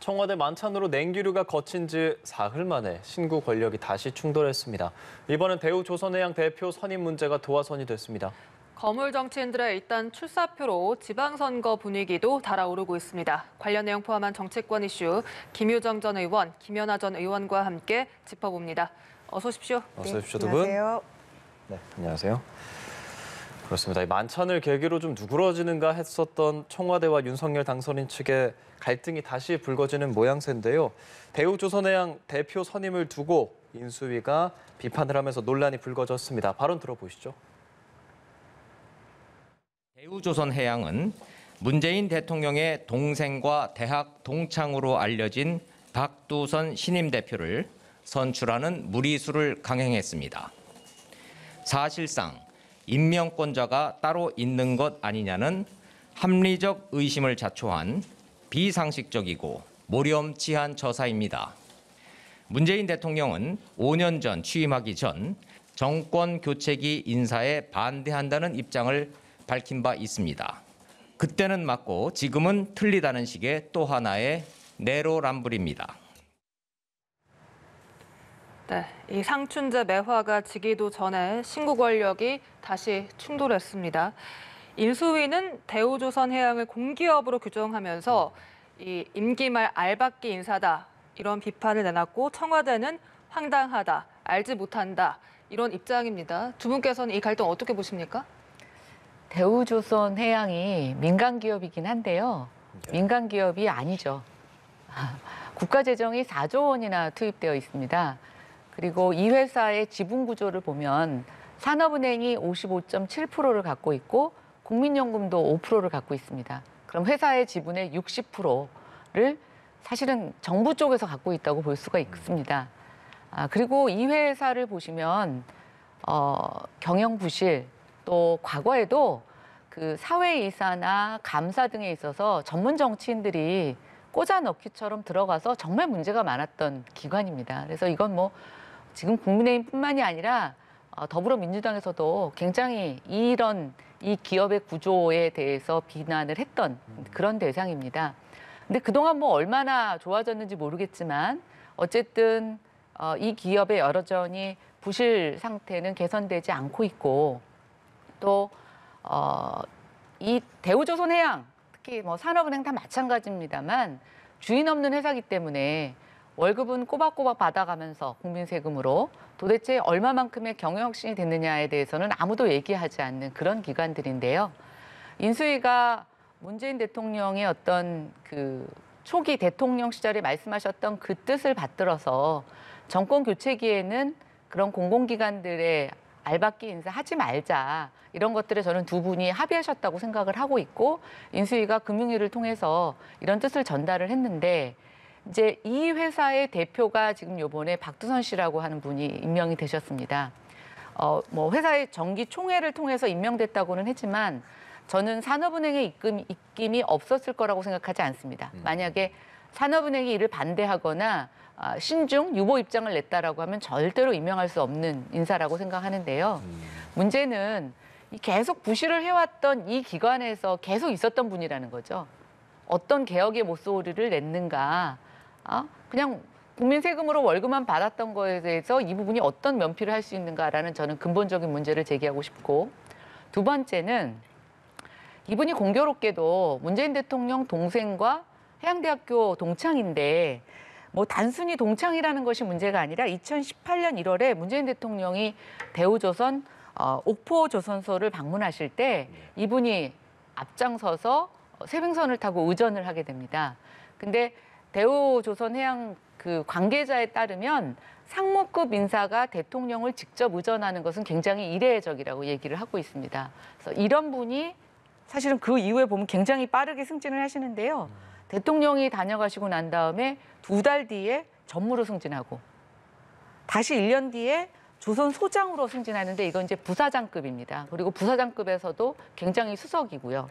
청와대 만찬으로 냉기류가 거친 지 사흘 만에 신구 권력이 다시 충돌했습니다. 이번엔 대우조선해양 대표 선임 문제가 도화선이 됐습니다. 거물 정치인들의 일단 출사표로 지방선거 분위기도 달아오르고 있습니다. 관련 내용 포함한 정치권 이슈, 김유정 전 의원, 김연아 전 의원과 함께 짚어봅니다. 어서 오십시오. 어서 오십시오, 두 분. 안녕하세요. 네, 안녕하세요. 그렇습니다. 이 만찬을 계기로 좀 누그러지는가 했었던 청와대와 윤석열 당선인 측의 갈등이 다시 불거지는 모양새인데요. 대우조선해양 대표 선임을 두고 인수위가 비판을 하면서 논란이 불거졌습니다. 발언 들어보시죠. 대우조선해양은 문재인 대통령의 동생과 대학 동창으로 알려진 박두선 신임 대표를 선출하는 무리수를 강행했습니다. 사실상 임명권자가 따로 있는 것 아니냐는 합리적 의심을 자초한 비상식적이고 모렴치한 처사입니다. 문재인 대통령은 5년 전 취임하기 전 정권 교체기 인사에 반대한다는 입장을 밝힌 바 있습니다. 그때는 맞고 지금은 틀리다는 식의 또 하나의 내로남불입니다. 네, 이 상춘제 매화가 지기도 전에 신구 권력이 다시 충돌했습니다. 인수위는 대우조선해양을 공기업으로 규정하면서 이 임기 말 알박기 인사다 이런 비판을 내놨고 청와대는 황당하다, 알지 못한다 이런 입장입니다. 두 분께서는 이 갈등 어떻게 보십니까? 대우조선해양이 민간기업이긴 한데요. 민간기업이 아니죠. 국가재정이 4조 원이나 투입되어 있습니다. 그리고 이 회사의 지분 구조를 보면 산업은행이 55.7%를 갖고 있고 국민연금도 5%를 갖고 있습니다. 그럼 회사의 지분의 60%를 사실은 정부 쪽에서 갖고 있다고 볼 수가 있습니다. 그리고 이 회사를 보시면 경영 부실 또 과거에도 그 사회이사나 감사 등에 있어서 전문 정치인들이 꽂아 넣기처럼 들어가서 정말 문제가 많았던 기관입니다. 그래서 이건 뭐 지금 국민의힘뿐만이 아니라 더불어민주당에서도 굉장히 이 기업의 구조에 대해서 비난을 했던 그런 대상입니다. 근데 그동안 뭐 얼마나 좋아졌는지 모르겠지만 어쨌든 이 기업의 여전히 부실 상태는 개선되지 않고 있고 또 이 대우조선해양 특히 뭐 산업은행 다 마찬가지입니다만 주인 없는 회사이기 때문에 월급은 꼬박꼬박 받아가면서 국민 세금으로 도대체 얼마만큼의 경영혁신이 됐느냐에 대해서는 아무도 얘기하지 않는 그런 기관들인데요. 인수위가 문재인 대통령의 어떤 그 초기 대통령 시절에 말씀하셨던 그 뜻을 받들어서 정권 교체기에는 그런 공공기관들의 알박기 인사 하지 말자 이런 것들을 저는 두 분이 합의하셨다고 생각을 하고 있고 인수위가 금융위를 통해서 이런 뜻을 전달을 했는데 이제 이 회사의 대표가 지금 요번에 박두선 씨라고 하는 분이 임명이 되셨습니다. 뭐 회사의 정기 총회를 통해서 임명됐다고는 했지만 저는 산업은행의 입김이 없었을 거라고 생각하지 않습니다. 만약에 산업은행이 이를 반대하거나 신중 유보 입장을 냈다라고 하면 절대로 임명할 수 없는 인사라고 생각하는데요. 문제는 계속 부실을 해왔던 이 기관에서 계속 있었던 분이라는 거죠. 어떤 개혁의 목소리를 냈는가. 그냥 국민 세금으로 월급만 받았던 거에 대해서 이 부분이 어떤 면피를 할 수 있는가라는 저는 근본적인 문제를 제기하고 싶고 두 번째는 이분이 공교롭게도 문재인 대통령 동생과 해양대학교 동창인데 뭐 단순히 동창이라는 것이 문제가 아니라 2018년 1월에 문재인 대통령이 대우조선 옥포조선소를 방문하실 때 이분이 앞장서서 세빙선을 타고 의전을 하게 됩니다. 근데 대우조선해양 그 관계자에 따르면 상무급 인사가 대통령을 직접 의전하는 것은 굉장히 이례적이라고 얘기를 하고 있습니다. 그래서 이런 분이 사실은 그 이후에 보면 굉장히 빠르게 승진을 하시는데요. 대통령이 다녀가시고 난 다음에 2달 뒤에 전무로 승진하고 다시 1년 뒤에 조선 소장으로 승진하는데 이건 이제 부사장급입니다. 그리고 부사장급에서도 굉장히 수석이고요.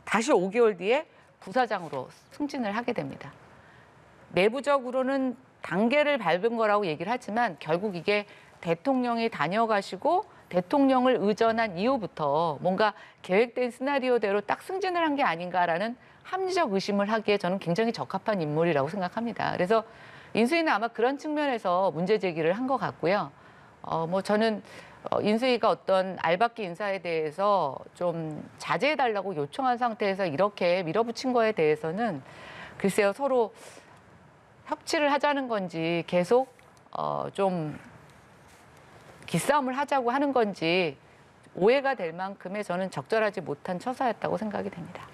다시 5개월 뒤에 부사장으로 승진을 하게 됩니다. 내부적으로는 단계를 밟은 거라고 얘기를 하지만 결국 이게 대통령이 다녀가시고 대통령을 의전한 이후부터 뭔가 계획된 시나리오대로 딱 승진을 한 게 아닌가라는 합리적 의심을 하기에 저는 굉장히 적합한 인물이라고 생각합니다. 그래서 인수위는 아마 그런 측면에서 문제 제기를 한 것 같고요. 뭐 저는 인수위가 어떤 알박기 인사에 대해서 좀 자제해달라고 요청한 상태에서 이렇게 밀어붙인 거에 대해서는 글쎄요, 서로 협치를 하자는 건지 계속 좀 기싸움을 하자고 하는 건지 오해가 될 만큼의 저는 적절하지 못한 처사였다고 생각이 됩니다.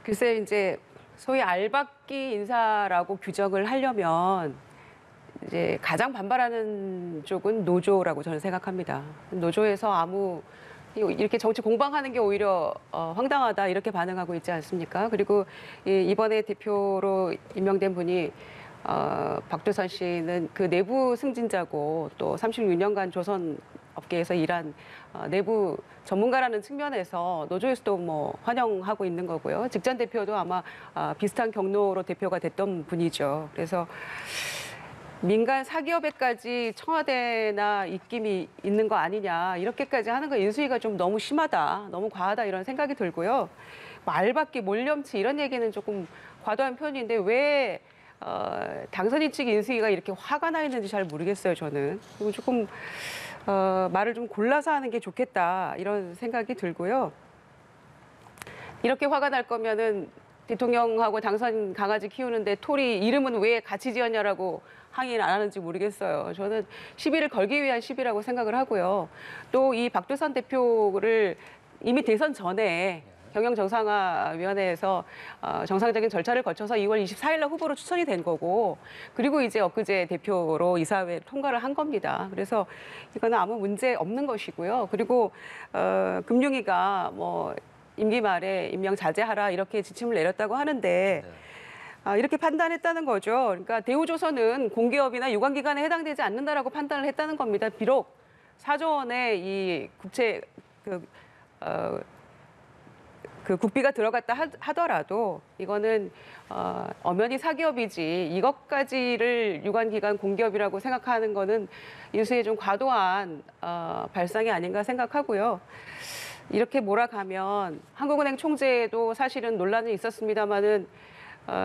글쎄 이제 소위 알박기 인사라고 규정을 하려면 이제 가장 반발하는 쪽은 노조라고 저는 생각합니다. 노조에서 이렇게 정치 공방하는 게 오히려 황당하다 이렇게 반응하고 있지 않습니까? 그리고 이번에 대표로 임명된 분이 박두선 씨는 그 내부 승진자고 또 36년간 조선 업계에서 일한 내부 전문가라는 측면에서 노조에서도 뭐 환영하고 있는 거고요. 직전 대표도 아마 비슷한 경로로 대표가 됐던 분이죠. 그래서 민간 사기업에까지 청와대나 입김이 있는 거 아니냐 이렇게까지 하는 거 인수위가 좀 너무 심하다, 너무 과하다 이런 생각이 들고요. 뭐 알박기, 몰염치 이런 얘기는 조금 과도한 표현인데 왜 당선인 측 인수위가 이렇게 화가 나 있는지 잘 모르겠어요. 저는 그리고 조금 말을 좀 골라서 하는 게 좋겠다 이런 생각이 들고요. 이렇게 화가 날 거면은 대통령하고 당선 강아지 키우는데 토리 이름은 왜 같이 지었냐라고 항의를 안 하는지 모르겠어요. 저는 시비를 걸기 위한 시비라고 생각을 하고요. 또 이 박두선 대표를 이미 대선 전에 경영정상화위원회에서 정상적인 절차를 거쳐서 2월 24일 날 후보로 추천이 된 거고 그리고 이제 엊그제 대표로 이사회 통과를 한 겁니다. 그래서 이거는 아무 문제 없는 것이고요. 그리고 금융위가 뭐 임기 말에 임명 자제하라 이렇게 지침을 내렸다고 하는데 이렇게 판단했다는 거죠. 그러니까 대우조선은 공기업이나 유관기관에 해당되지 않는다라고 판단을 했다는 겁니다. 비록 4조 원의 이 국채 그 국비가 들어갔다 하더라도 이거는 엄연히 사기업이지 이것까지를 유관기관 공기업이라고 생각하는 거는 인수위의 좀 과도한 발상이 아닌가 생각하고요. 이렇게 몰아가면 한국은행 총재도 사실은 논란이 있었습니다마는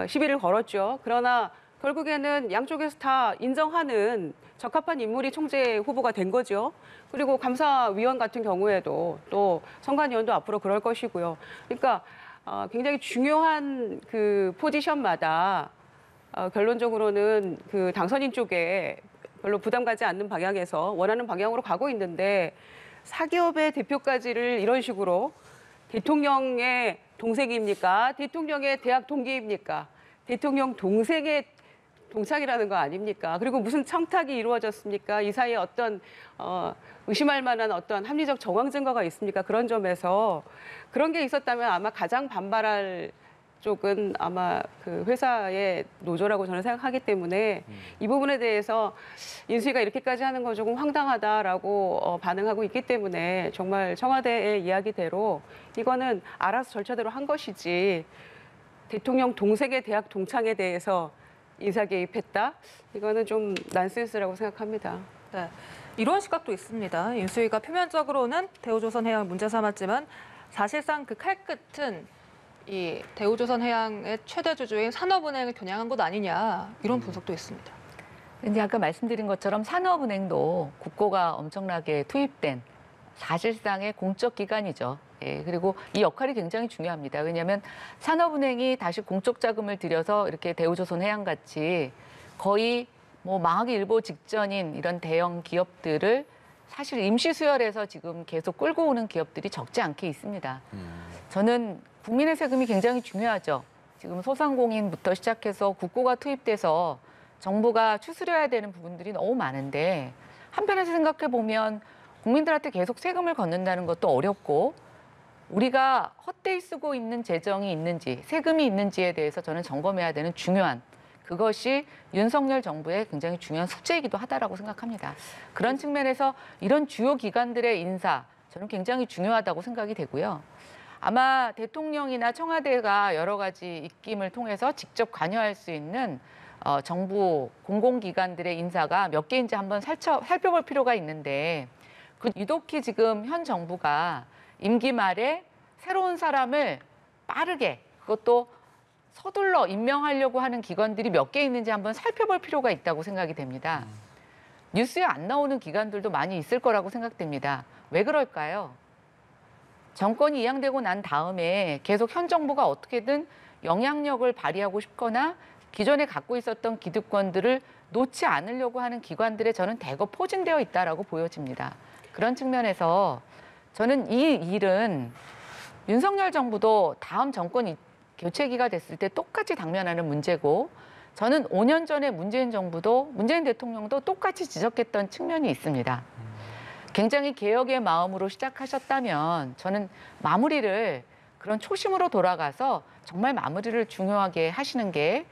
시비를 걸었죠. 그러나 결국에는 양쪽에서 다 인정하는 적합한 인물이 총재 후보가 된 거죠. 그리고 감사위원 같은 경우에도 또 선관위원도 앞으로 그럴 것이고요. 그러니까 굉장히 중요한 그 포지션마다 결론적으로는 그 당선인 쪽에 별로 부담 가지 않는 방향에서 원하는 방향으로 가고 있는데 사기업의 대표까지를 이런 식으로 대통령의 동생입니까? 대통령의 대학 동기입니까? 대통령 동생의 동창이라는 거 아닙니까? 그리고 무슨 청탁이 이루어졌습니까? 이 사이에 어떤 의심할 만한 어떤 합리적 정황 증거가 있습니까? 그런 점에서 그런 게 있었다면 아마 가장 반발할 쪽은 아마 그 회사의 노조라고 저는 생각하기 때문에 이 부분에 대해서 인수위가 이렇게까지 하는 건 조금 황당하다라고 반응하고 있기 때문에 정말 청와대의 이야기대로 이거는 알아서 절차대로 한 것이지 대통령 동생의 대학 동창에 대해서 인사 개입했다? 이거는 좀 난센스라고 생각합니다. 네, 이런 시각도 있습니다. 인수위가 표면적으로는 대우조선해양을 문제 삼았지만 사실상 그 칼끝은 이 대우조선해양의 최대 주주인 산업은행을 겨냥한 것 아니냐 이런 분석도 있습니다. 근데 아까 말씀드린 것처럼 산업은행도 국고가 엄청나게 투입된 사실상의 공적 기관이죠. 예, 그리고 이 역할이 굉장히 중요합니다. 왜냐하면 산업은행이 다시 공적 자금을 들여서 이렇게 대우조선해양 같이 거의 뭐 망하기 일보 직전인 이런 대형 기업들을 사실 임시 수혈해서 지금 계속 끌고 오는 기업들이 적지 않게 있습니다. 저는 국민의 세금이 굉장히 중요하죠. 지금 소상공인부터 시작해서 국고가 투입돼서 정부가 추스려야 되는 부분들이 너무 많은데 한편에서 생각해 보면 국민들한테 계속 세금을 걷는다는 것도 어렵고 우리가 헛되이 쓰고 있는 재정이 있는지 세금이 있는지에 대해서 저는 점검해야 되는 중요한 그것이 윤석열 정부의 굉장히 중요한 숙제이기도 하다라고 생각합니다. 그런 측면에서 이런 주요 기관들의 인사 저는 굉장히 중요하다고 생각이 되고요. 아마 대통령이나 청와대가 여러 가지 입김을 통해서 직접 관여할 수 있는 정부 공공기관들의 인사가 몇 개인지 한번 살펴볼 필요가 있는데 유독히 지금 현 정부가 임기 말에 새로운 사람을 빠르게 그것도 서둘러 임명하려고 하는 기관들이 몇 개 있는지 한번 살펴볼 필요가 있다고 생각이 됩니다. 뉴스에 안 나오는 기관들도 많이 있을 거라고 생각됩니다. 왜 그럴까요? 정권이 이양되고 난 다음에 계속 현 정부가 어떻게든 영향력을 발휘하고 싶거나 기존에 갖고 있었던 기득권들을 놓지 않으려고 하는 기관들에 저는 대거 포진되어 있다라고 보여집니다. 그런 측면에서 저는 이 일은 윤석열 정부도 다음 정권 교체기가 됐을 때 똑같이 당면하는 문제고 저는 5년 전에 문재인 대통령도 똑같이 지적했던 측면이 있습니다. 굉장히 개혁의 마음으로 시작하셨다면 저는 마무리를 그런 초심으로 돌아가서 정말 마무리를 중요하게 하시는 게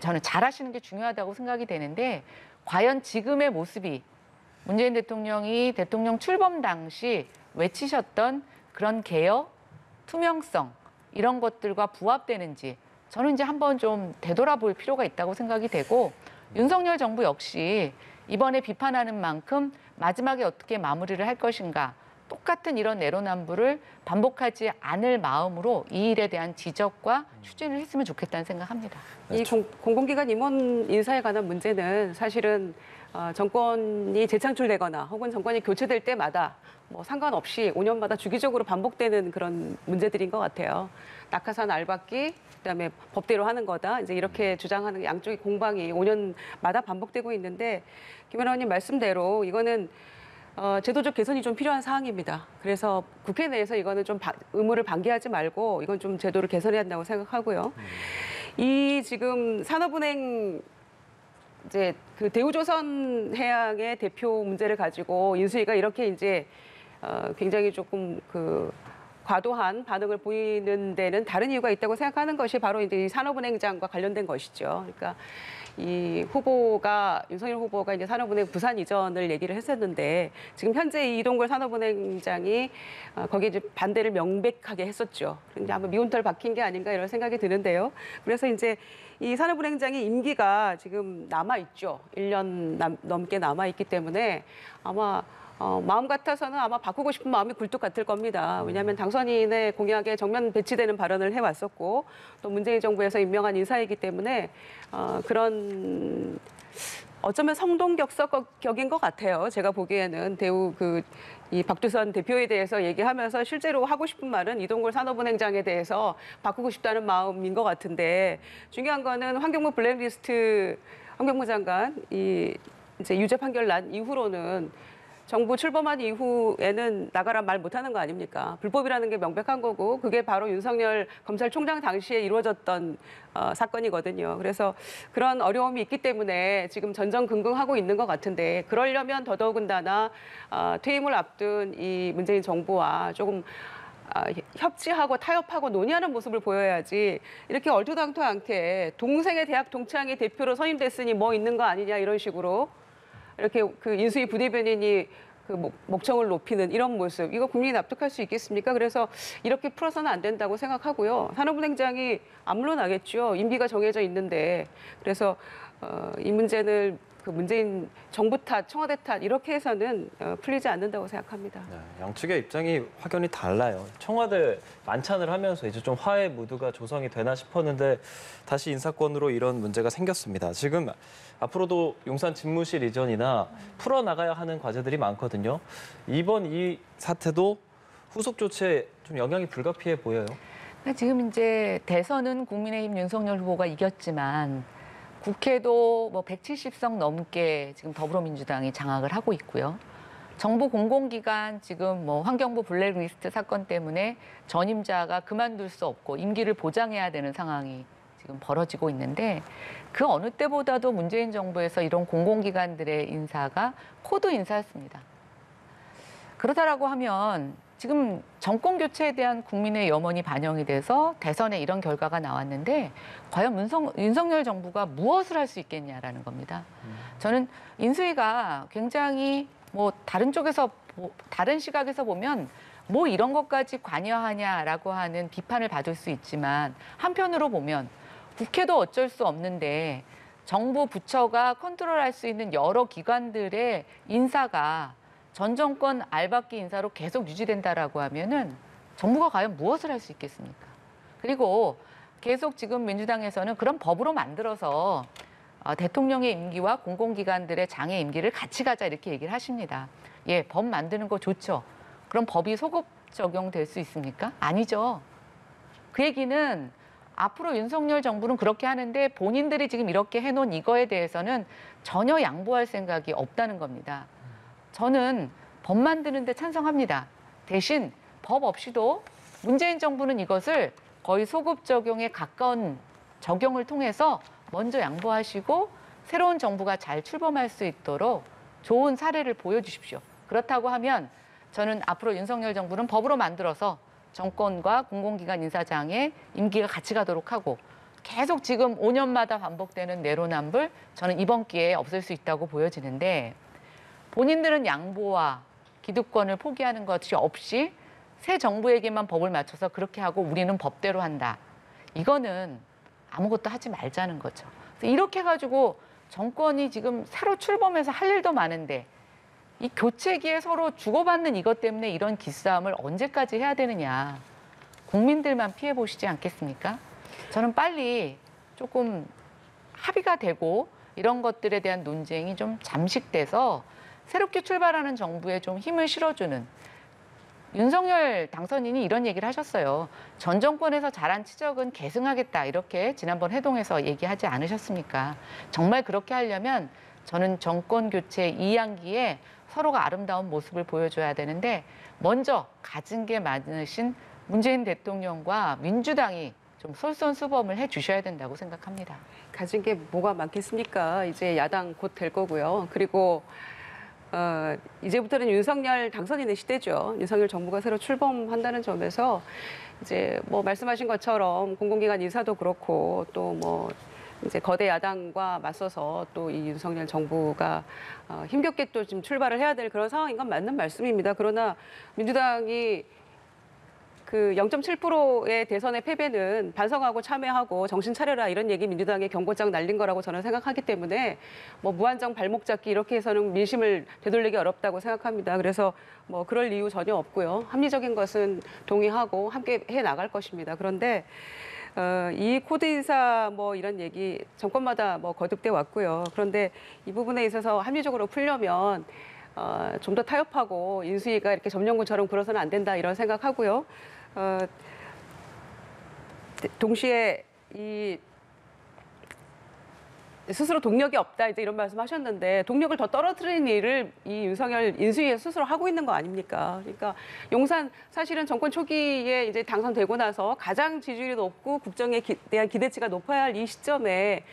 저는 잘하시는 게 중요하다고 생각이 되는데 과연 지금의 모습이 문재인 대통령이 대통령 출범 당시 외치셨던 그런 개혁, 투명성 이런 것들과 부합되는지 저는 이제 한번 좀 되돌아볼 필요가 있다고 생각이 되고 윤석열 정부 역시 이번에 비판하는 만큼 마지막에 어떻게 마무리를 할 것인가 똑같은 이런 내로남불을 반복하지 않을 마음으로 이 일에 대한 지적과 추진을 했으면 좋겠다는 생각합니다. 이 공공기관 임원 인사에 관한 문제는 사실은 정권이 재창출되거나 혹은 정권이 교체될 때마다 뭐 상관없이 5년마다 주기적으로 반복되는 그런 문제들인 것 같아요. 낙하산 알박기, 그다음에 법대로 하는 거다. 이제 이렇게 주장하는 양쪽의 공방이 5년마다 반복되고 있는데 김 의원님 말씀대로 이거는 제도적 개선이 좀 필요한 사항입니다. 그래서 국회 내에서 이거는 좀 의무를 방기하지 말고 이건 좀 제도를 개선해야 한다고 생각하고요. 이 지금 산업은행 이제 그 대우조선해양의 대표 문제를 가지고 인수위가 이렇게 이제 굉장히 조금 그 과도한 반응을 보이는 데는 다른 이유가 있다고 생각하는 것이 바로 이제 이 산업은행장과 관련된 것이죠. 그러니까 이 윤석열 후보가 이제 산업은행 부산 이전을 얘기를 했었는데 지금 현재 이동걸 산업은행장이 거기에 이제 반대를 명백하게 했었죠. 이제 아마 미운털 박힌 게 아닌가 이런 생각이 드는데요. 그래서 이제 이 산업은행장이 임기가 지금 남아있죠. 1년 넘게 남아있기 때문에 아마 마음 같아서는 아마 바꾸고 싶은 마음이 굴뚝 같을 겁니다. 왜냐하면 당선인의 공약에 정면 배치되는 발언을 해왔었고 또 문재인 정부에서 임명한 인사이기 때문에 그런 어쩌면 성동격서격인 것 같아요. 제가 보기에는 이 박두선 대표에 대해서 얘기하면서 실제로 하고 싶은 말은 이동걸 산업은행장에 대해서 바꾸고 싶다는 마음인 것 같은데 중요한 거는 환경부 블랙리스트 환경부 장관 이제 유죄 판결 난 이후로는 정부 출범한 이후에는 나가라 말 못하는 거 아닙니까? 불법이라는 게 명백한 거고 그게 바로 윤석열 검찰총장 당시에 이루어졌던 사건이거든요. 그래서 그런 어려움이 있기 때문에 지금 전전긍긍하고 있는 것 같은데 그러려면 더더군다나 퇴임을 앞둔 이 문재인 정부와 조금 협치하고 타협하고 논의하는 모습을 보여야지 이렇게 얼토당토 않게 동생의 대학 동창이 대표로 선임됐으니 뭐 있는 거 아니냐 이런 식으로 이렇게 그 인수위 부대변인이 그 목청을 높이는 이런 모습, 이거 국민이 납득할 수 있겠습니까? 그래서 이렇게 풀어서는 안 된다고 생각하고요. 산업은행장이 안 물러나겠죠. 임기가 정해져 있는데. 그래서 이 문제는 그 문재인 정부 탓, 청와대 탓 이렇게 해서는 풀리지 않는다고 생각합니다. 네, 양측의 입장이 확연히 달라요. 청와대 만찬을 하면서 이제 좀 화해 무드가 조성이 되나 싶었는데 다시 인사권으로 이런 문제가 생겼습니다. 지금 앞으로도 용산 집무실 이전이나 풀어나가야 하는 과제들이 많거든요. 이번 이 사태도 후속 조치에 좀 영향이 불가피해 보여요. 지금 이제 대선은 국민의힘 윤석열 후보가 이겼지만 국회도 뭐 170석 넘게 지금 더불어민주당이 장악을 하고 있고요. 정부 공공기관 지금 뭐 환경부 블랙리스트 사건 때문에 전임자가 그만둘 수 없고 임기를 보장해야 되는 상황이 지금 벌어지고 있는데 그 어느 때보다도 문재인 정부에서 이런 공공기관들의 인사가 코드 인사였습니다. 그렇다라고 하면 지금 정권 교체에 대한 국민의 염원이 반영이 돼서 대선에 이런 결과가 나왔는데 과연 윤석열 정부가 무엇을 할 수 있겠냐라는 겁니다. 저는 인수위가 굉장히 뭐 다른 시각에서 보면 뭐 이런 것까지 관여하냐라고 하는 비판을 받을 수 있지만 한편으로 보면 국회도 어쩔 수 없는데 정부 부처가 컨트롤할 수 있는 여러 기관들의 인사가 전 정권 알박기 인사로 계속 유지된다라고 하면은 정부가 과연 무엇을 할 수 있겠습니까? 그리고 계속 지금 민주당에서는 그런 법으로 만들어서 대통령의 임기와 공공기관들의 장애 임기를 같이 가자 이렇게 얘기를 하십니다. 예, 법 만드는 거 좋죠. 그럼 법이 소급 적용될 수 있습니까? 아니죠. 그 얘기는 앞으로 윤석열 정부는 그렇게 하는데 본인들이 지금 이렇게 해놓은 이거에 대해서는 전혀 양보할 생각이 없다는 겁니다. 저는 법 만드는 데 찬성합니다. 대신 법 없이도 문재인 정부는 이것을 거의 소급 적용에 가까운 적용을 통해서 먼저 양보하시고 새로운 정부가 잘 출범할 수 있도록 좋은 사례를 보여주십시오. 그렇다고 하면 저는 앞으로 윤석열 정부는 법으로 만들어서 정권과 공공기관 인사장의 임기가 같이 가도록 하고 계속 지금 5년마다 반복되는 내로남불 저는 이번 기회에 없앨 수 있다고 보여지는데 본인들은 양보와 기득권을 포기하는 것이 없이 새 정부에게만 법을 맞춰서 그렇게 하고 우리는 법대로 한다. 이거는 아무것도 하지 말자는 거죠. 그래서 이렇게 해가지고 정권이 지금 새로 출범해서 할 일도 많은데 이 교체기에 서로 주고받는 이것 때문에 이런 기싸움을 언제까지 해야 되느냐. 국민들만 피해 보시지 않겠습니까? 저는 빨리 조금 합의가 되고 이런 것들에 대한 논쟁이 좀 잠식돼서 새롭게 출발하는 정부에 좀 힘을 실어주는 윤석열 당선인이 이런 얘기를 하셨어요. 전 정권에서 잘한 치적은 계승하겠다 이렇게 지난번 회동에서 얘기하지 않으셨습니까? 정말 그렇게 하려면 저는 정권 교체 2양기에 서로가 아름다운 모습을 보여줘야 되는데 먼저 가진 게 많으신 문재인 대통령과 민주당이 좀 솔선수범을 해주셔야 된다고 생각합니다. 가진 게 뭐가 많겠습니까? 이제 야당 곧 될 거고요. 그리고 이제부터는 윤석열 당선인의 시대죠. 윤석열 정부가 새로 출범한다는 점에서 이제 뭐 말씀하신 것처럼 공공기관 인사도 그렇고 또 뭐 이제 거대 야당과 맞서서 또 이 윤석열 정부가 힘겹게 또 지금 출발을 해야 될 그런 상황인 건 맞는 말씀입니다. 그러나 민주당이 그 0.7%의 대선의 패배는 반성하고 참여하고 정신 차려라 이런 얘기 민주당의 경고장 날린 거라고 저는 생각하기 때문에 뭐 무한정 발목 잡기 이렇게 해서는 민심을 되돌리기 어렵다고 생각합니다. 그래서 뭐 그럴 이유 전혀 없고요. 합리적인 것은 동의하고 함께 해 나갈 것입니다. 그런데 이 코드 인사 뭐 이런 얘기 정권마다 뭐 거듭돼 왔고요. 그런데 이 부분에 있어서 합리적으로 풀려면 좀 더 타협하고 인수위가 이렇게 점령군처럼 굴어서는 안 된다 이런 생각하고요. 동시에 이 스스로 동력이 없다 이제 이런 말씀하셨는데 동력을 더 떨어뜨리는 일을 이 윤석열 인수위에 스스로 하고 있는 거 아닙니까? 그러니까 용산 사실은 정권 초기에 이제 당선되고 나서 가장 지지율이 높고 국정에 대한 기대치가 높아야 할 이 시점에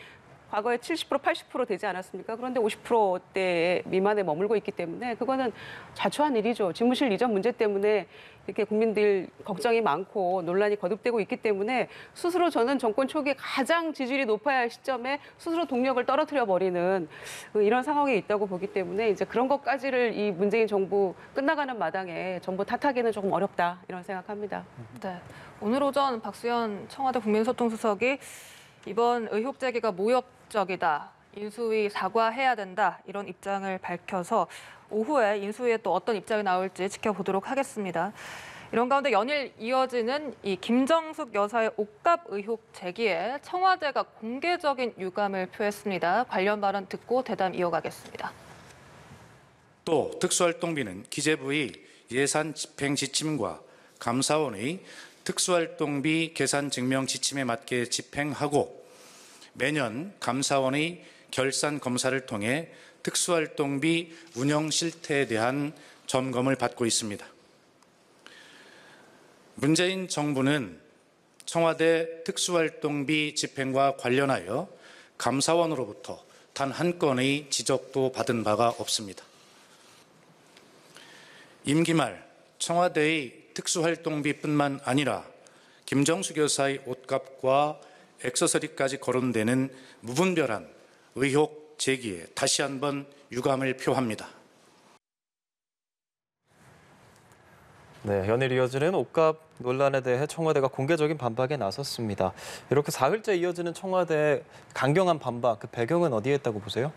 과거에 70%, 80% 되지 않았습니까? 그런데 50%대 미만에 머물고 있기 때문에 그거는 자초한 일이죠. 집무실 이전 문제 때문에 이렇게 국민들 걱정이 많고 논란이 거듭되고 있기 때문에 스스로 저는 정권 초기에 가장 지지율이 높아야 할 시점에 스스로 동력을 떨어뜨려 버리는 이런 상황에 있다고 보기 때문에 이제 그런 것까지를 이 문재인 정부 끝나가는 마당에 전부 탓하기는 조금 어렵다 이런 생각합니다. 네, 오늘 오전 박수현 청와대 국민소통수석이 이번 의혹 제기가 모욕적이다. 인수위 사과해야 된다. 이런 입장을 밝혀서 오후에 인수위에 또 어떤 입장이 나올지 지켜보도록 하겠습니다. 이런 가운데 연일 이어지는 이 김정숙 여사의 옷값 의혹 제기에 청와대가 공개적인 유감을 표했습니다. 관련 발언 듣고 대담 이어가겠습니다. 또 특수활동비는 기재부의 예산 집행 지침과 감사원의 특수활동비 계산 증명 지침에 맞게 집행하고 매년 감사원의 결산 검사를 통해 특수활동비 운영 실태에 대한 점검을 받고 있습니다. 문재인 정부는 청와대 특수활동비 집행과 관련하여 감사원으로부터 단 한 건의 지적도 받은 바가 없습니다. 임기 말 청와대의 특수활동비뿐만 아니라 김정숙 여사의 옷값과 액세서리까지 거론되는 무분별한 의혹 제기에 다시 한번 유감을 표합니다. 네, 연일 이어지는 옷값 논란에 대해 청와대가 공개적인 반박에 나섰습니다. 이렇게 사흘째 이어지는 청와대의 강경한 반박, 그 배경은 어디에 있다고 보세요?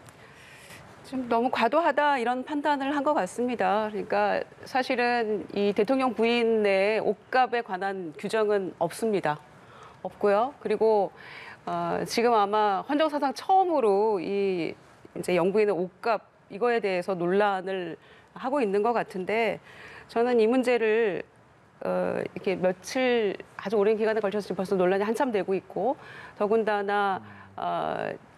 좀 너무 과도하다 이런 판단을 한 것 같습니다. 그러니까 사실은 이 대통령 부인의 옷값에 관한 규정은 없습니다. 없고요. 그리고 지금 아마 헌정사상 처음으로 이 이제 영부인의 옷값 이거에 대해서 논란을 하고 있는 것 같은데 저는 이 문제를 이렇게 며칠 아주 오랜 기간에 걸쳐서 지금 벌써 논란이 한참 되고 있고 더군다나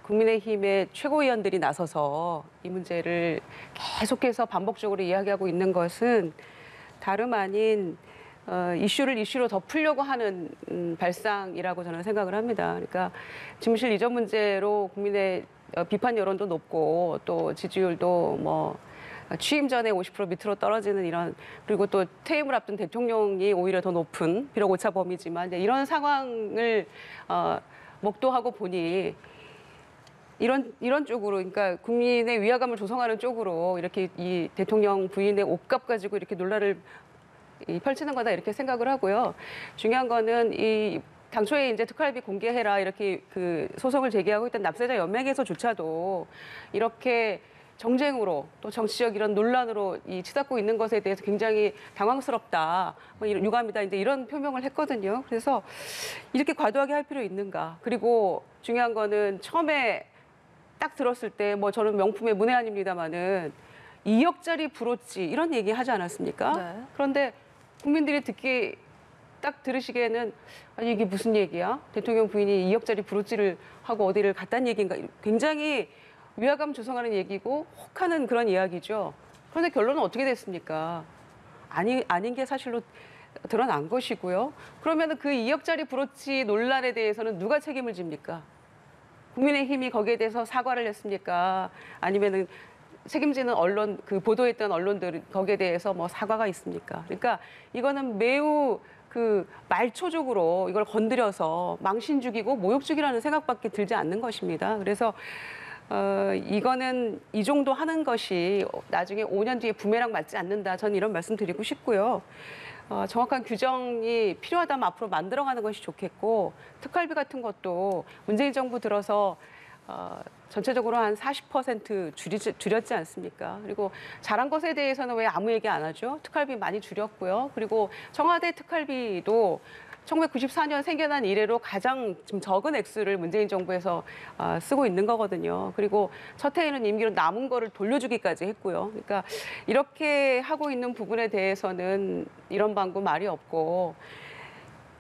국민의힘의 최고위원들이 나서서 이 문제를 계속해서 반복적으로 이야기하고 있는 것은 다름 아닌 이슈를 이슈로 덮으려고 하는 발상이라고 저는 생각을 합니다. 그러니까 집무실 이전 문제로 국민의 비판 여론도 높고 또 지지율도 뭐 취임 전에 50% 밑으로 떨어지는 이런 그리고 또 퇴임을 앞둔 대통령이 오히려 더 높은 비록 오차 범위지만 이제 이런 상황을 목도하고 보니 이런 쪽으로 그러니까 국민의 위화감을 조성하는 쪽으로 이렇게 이 대통령 부인의 옷값 가지고 이렇게 논란을 펼치는 거다 이렇게 생각을 하고요. 중요한 거는 이 당초에 이제 특활비 공개해라 이렇게 그 소송을 제기하고 있던 납세자 연맹에서조차도 이렇게 정쟁으로 또 정치적 이런 논란으로 치닫고 있는 것에 대해서 굉장히 당황스럽다, 뭐 유감이다 이제 이런 표명을 했거든요. 그래서 이렇게 과도하게 할 필요 있는가? 그리고 중요한 거는 처음에 딱 들었을 때 뭐 저는 명품의 문외한입니다마는 2억짜리 브로치 이런 얘기 하지 않았습니까? 네. 그런데 국민들이 듣기 딱 들으시기에는 아니 이게 무슨 얘기야? 대통령 부인이 2억짜리 브로치를 하고 어디를 갔다는 얘기인가? 굉장히 위화감 조성하는 얘기고 혹하는 그런 이야기죠. 그런데 결론은 어떻게 됐습니까? 아닌 게 사실로 드러난 것이고요. 그러면 그 2억짜리 브로치 논란에 대해서는 누가 책임을 집니까? 국민의힘이 거기에 대해서 사과를 했습니까? 아니면은 책임지는 언론, 그 보도했던 언론들 거기에 대해서 뭐 사과가 있습니까? 그러니까 이거는 매우 그 말초적으로 이걸 건드려서 망신 죽이고 모욕 죽이라는 생각밖에 들지 않는 것입니다. 그래서 이거는 이 정도 하는 것이 나중에 5년 뒤에 부메랑 맞지 않는다. 저는 이런 말씀 드리고 싶고요. 정확한 규정이 필요하다면 앞으로 만들어가는 것이 좋겠고 특활비 같은 것도 문재인 정부 들어서 전체적으로 한 40% 줄였지 않습니까? 그리고 잘한 것에 대해서는 왜 아무 얘기 안 하죠? 특활비 많이 줄였고요. 그리고 청와대 특활비도 1994년 생겨난 이래로 가장 좀 적은 액수를 문재인 정부에서 쓰고 있는 거거든요. 그리고 첫 해에는 임기로 남은 거를 돌려주기까지 했고요. 그러니까 이렇게 하고 있는 부분에 대해서는 이런 방구 말이 없고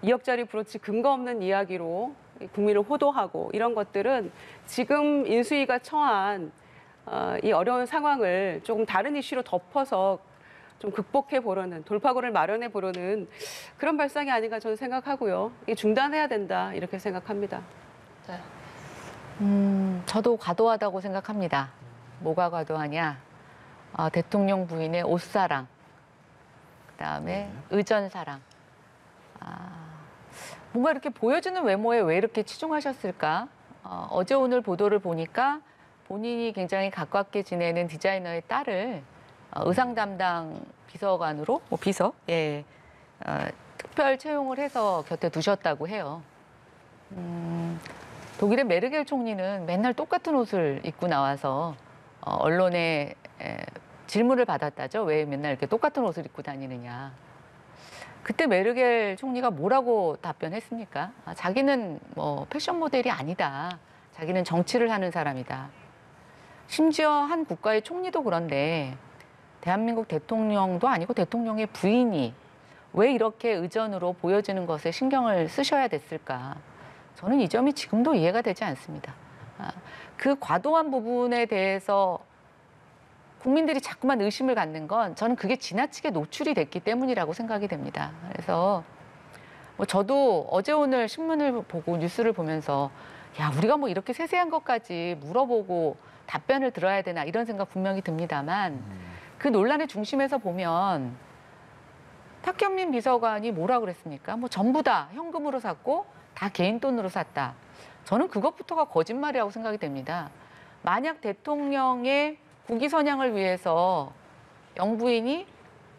2억짜리 브로치 근거 없는 이야기로 국민을 호도하고 이런 것들은 지금 인수위가 처한 이 어려운 상황을 조금 다른 이슈로 덮어서 좀 극복해 보려는 돌파구를 마련해 보려는 그런 발상이 아닌가 저는 생각하고요. 이게 중단해야 된다 이렇게 생각합니다. 저도 과도하다고 생각합니다. 뭐가 과도하냐? 대통령 부인의 옷사랑, 그다음에 의전사랑. 뭔가 이렇게 보여주는 외모에 왜 이렇게 치중하셨을까? 어제 오늘 보도를 보니까 본인이 굉장히 가깝게 지내는 디자이너의 딸을 의상 담당 비서관으로, 특별 채용을 해서 곁에 두셨다고 해요. 독일의 메르겔 총리는 맨날 똑같은 옷을 입고 나와서 언론에 질문을 받았다죠. 왜 맨날 이렇게 똑같은 옷을 입고 다니느냐. 그때 메르겔 총리가 뭐라고 답변했습니까? 자기는 뭐 패션 모델이 아니다. 자기는 정치를 하는 사람이다. 심지어 한 국가의 총리도 그런데 대한민국 대통령도 아니고 대통령의 부인이 왜 이렇게 의전으로 보여지는 것에 신경을 쓰셔야 됐을까? 저는 이 점이 지금도 이해가 되지 않습니다. 그 과도한 부분에 대해서 국민들이 자꾸만 의심을 갖는 건 저는 그게 지나치게 노출이 됐기 때문이라고 생각이 됩니다. 그래서 뭐 저도 어제 오늘 신문을 보고 뉴스를 보면서 야, 우리가 뭐 이렇게 세세한 것까지 물어보고 답변을 들어야 되나 이런 생각 분명히 듭니다만 그 논란의 중심에서 보면 탁현민 비서관이 뭐라 그랬습니까? 뭐 전부 다 현금으로 샀고 다 개인 돈으로 샀다. 저는 그것부터가 거짓말이라고 생각이 됩니다. 만약 대통령의 국위 선양을 위해서 영부인이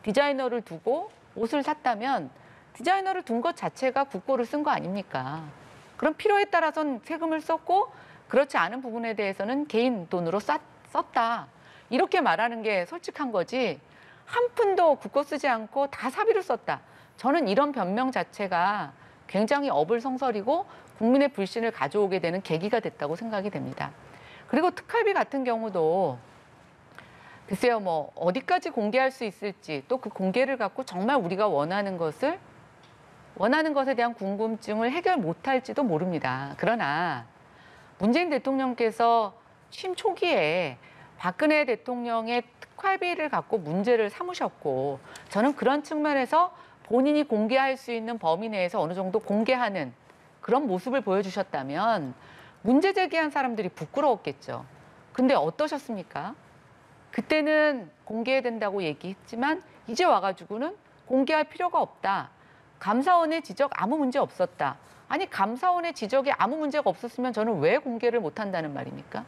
디자이너를 두고 옷을 샀다면 디자이너를 둔 것 자체가 국고를 쓴 거 아닙니까? 그럼 필요에 따라서는 세금을 썼고 그렇지 않은 부분에 대해서는 개인 돈으로 썼다. 이렇게 말하는 게 솔직한 거지 한 푼도 국고 쓰지 않고 다 사비로 썼다. 저는 이런 변명 자체가 굉장히 어불성설이고 국민의 불신을 가져오게 되는 계기가 됐다고 생각이 됩니다. 그리고 특활비 같은 경우도 글쎄요, 뭐 어디까지 공개할 수 있을지 또 그 공개를 갖고 정말 우리가 원하는 것에 대한 궁금증을 해결 못할지도 모릅니다. 그러나 문재인 대통령께서 취임 초기에 박근혜 대통령의 특활비를 갖고 문제를 삼으셨고 저는 그런 측면에서 본인이 공개할 수 있는 범위 내에서 어느 정도 공개하는 그런 모습을 보여주셨다면 문제 제기한 사람들이 부끄러웠겠죠. 근데 어떠셨습니까? 그때는 공개해야 된다고 얘기했지만 이제 와가지고는 공개할 필요가 없다. 감사원의 지적 아무 문제 없었다. 아니 감사원의 지적에 아무 문제가 없었으면 저는 왜 공개를 못한다는 말입니까?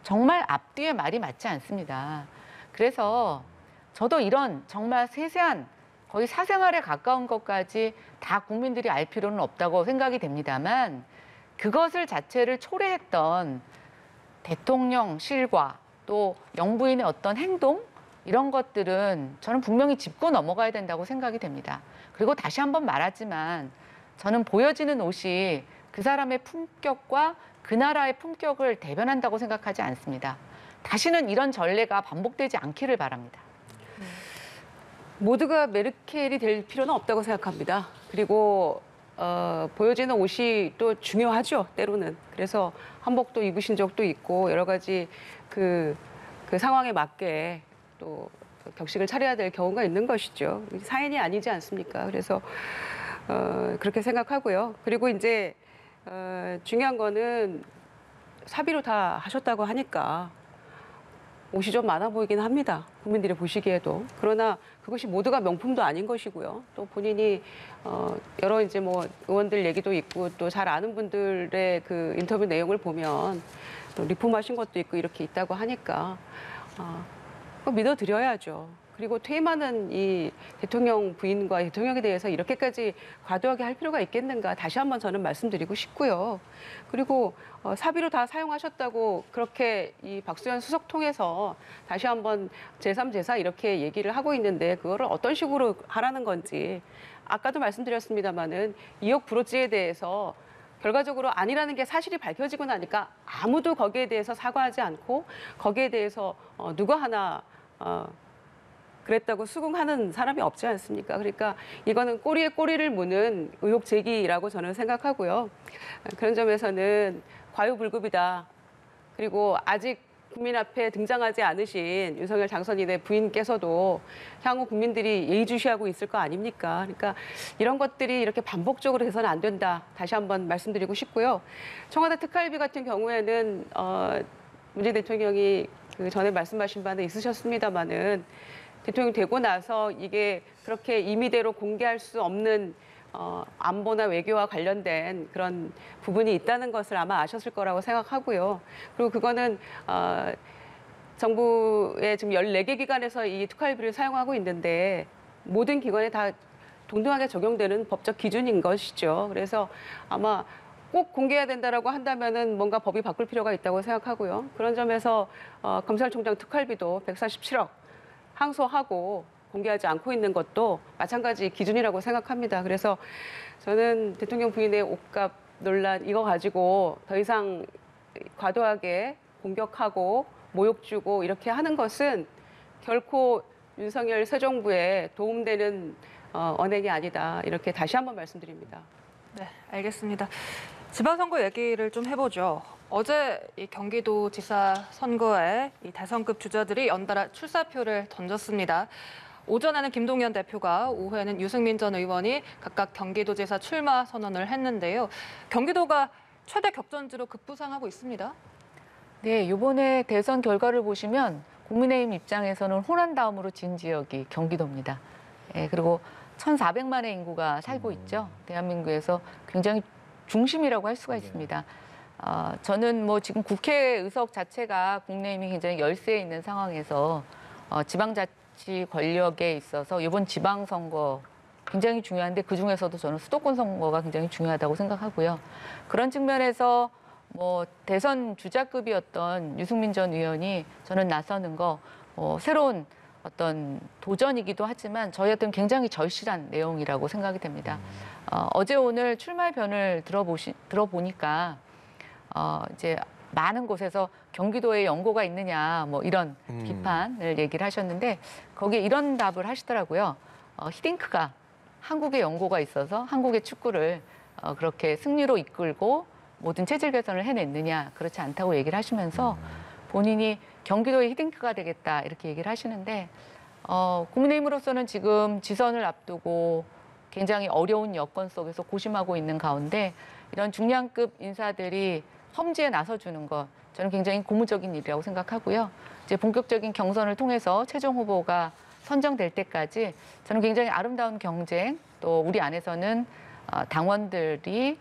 정말 앞뒤의 말이 맞지 않습니다. 그래서 저도 이런 정말 세세한 거의 사생활에 가까운 것까지 다 국민들이 알 필요는 없다고 생각이 됩니다만 그것을 자체를 초래했던 대통령실과 또 영부인의 어떤 행동 이런 것들은 저는 분명히 짚고 넘어가야 된다고 생각이 됩니다. 그리고 다시 한번 말하지만 저는 보여지는 옷이 그 사람의 품격과 그 나라의 품격을 대변한다고 생각하지 않습니다. 다시는 이런 전례가 반복되지 않기를 바랍니다. 모두가 메르켈이 될 필요는 없다고 생각합니다. 그리고 보여지는 옷이 또 중요하죠, 때로는. 그래서 한복도 입으신 적도 있고 여러 가지 그 상황에 맞게 또 격식을 차려야 될 경우가 있는 것이죠. 사인이 아니지 않습니까? 그래서 그렇게 생각하고요. 그리고 이제 중요한 거는 사비로 다 하셨다고 하니까 옷이 좀 많아 보이긴 합니다. 국민들이 보시기에도. 그러나 그것이 모두가 명품도 아닌 것이고요. 또 본인이 여러 이제 뭐 의원들 얘기도 있고 또 잘 아는 분들의 그 인터뷰 내용을 보면 또 리폼하신 것도 있고 이렇게 있다고 하니까 그거 믿어드려야죠. 그리고 퇴임하는 이 대통령 부인과 대통령에 대해서 이렇게까지 과도하게 할 필요가 있겠는가 다시 한번 저는 말씀드리고 싶고요. 그리고 사비로 다 사용하셨다고 그렇게 이 박수현 수석 통해서 다시 한번 제3, 제4 이렇게 얘기를 하고 있는데 그거를 어떤 식으로 하라는 건지 아까도 말씀드렸습니다마는 2억 브로치에 대해서 결과적으로 아니라는 게 사실이 밝혀지고 나니까 아무도 거기에 대해서 사과하지 않고 거기에 대해서 누가 하나 그랬다고 수긍하는 사람이 없지 않습니까? 그러니까 이거는 꼬리에 꼬리를 무는 의혹 제기라고 저는 생각하고요. 그런 점에서는 과유불급이다. 그리고 아직 국민 앞에 등장하지 않으신 윤석열 당선인의 부인께서도 향후 국민들이 예의주시하고 있을 거 아닙니까? 그러니까 이런 것들이 이렇게 반복적으로 해서는 안 된다. 다시 한번 말씀드리고 싶고요. 청와대 특활비 같은 경우에는 문재인 대통령이 그 전에 말씀하신 바는 있으셨습니다마는 대통령이 되고 나서 이게 그렇게 임의대로 공개할 수 없는 안보나 외교와 관련된 그런 부분이 있다는 것을 아마 아셨을 거라고 생각하고요. 그리고 그거는 정부의 지금 14개 기관에서 이 특활비를 사용하고 있는데 모든 기관에 다 동등하게 적용되는 법적 기준인 것이죠. 그래서 아마 꼭 공개해야 된다라고 한다면은 뭔가 법이 바꿀 필요가 있다고 생각하고요. 그런 점에서 검찰총장 특활비도 147억 항소하고 공개하지 않고 있는 것도 마찬가지 기준이라고 생각합니다. 그래서 저는 대통령 부인의 옷값 논란 이거 가지고 더 이상 과도하게 공격하고 모욕 주고 이렇게 하는 것은 결코 윤석열 새 정부에 도움되는 언행이 아니다. 이렇게 다시 한번 말씀드립니다. 네, 알겠습니다. 지방선거 얘기를 좀 해보죠. 어제 이 경기도지사 선거에 이 대선급 주자들이 연달아 출사표를 던졌습니다. 오전에는 김동연 대표가, 오후에는 유승민 전 의원이 각각 경기도지사 출마 선언을 했는데요. 경기도가 최대 격전지로 급부상하고 있습니다. 네, 이번에 대선 결과를 보시면 국민의힘 입장에서는 호남 다음으로 진 지역이 경기도입니다. 예, 그리고 1,400만의 인구가 살고 있죠. 대한민국에서 굉장히 중심이라고 할 수가 있습니다. 저는 뭐 지금 국회 의석 자체가 국민의힘이 굉장히 열세에 있는 상황에서 지방자치 권력에 있어서 이번 지방선거 굉장히 중요한데 그중에서도 저는 수도권 선거가 굉장히 중요하다고 생각하고요. 그런 측면에서 뭐 대선 주자급이었던 유승민 전 의원이 저는 나서는 거 새로운 어떤 도전이기도 하지만 저희한테는 굉장히 절실한 내용이라고 생각이 됩니다. 어제 오늘 출마변을 들어보니까 이제 많은 곳에서 경기도에 연고가 있느냐 뭐 이런 비판을 얘기를 하셨는데 거기에 이런 답을 하시더라고요. 히딩크가 한국에 연고가 있어서 한국의 축구를 그렇게 승리로 이끌고 모든 체질 개선을 해냈느냐 그렇지 않다고 얘기를 하시면서 본인이 경기도의 히딩크가 되겠다 이렇게 얘기를 하시는데 국민의힘으로서는 지금 지선을 앞두고 굉장히 어려운 여건 속에서 고심하고 있는 가운데 이런 중량급 인사들이 험지에 나서주는 것 저는 굉장히 고무적인 일이라고 생각하고요. 이제 본격적인 경선을 통해서 최종 후보가 선정될 때까지 저는 굉장히 아름다운 경쟁 또 우리 안에서는 당원들이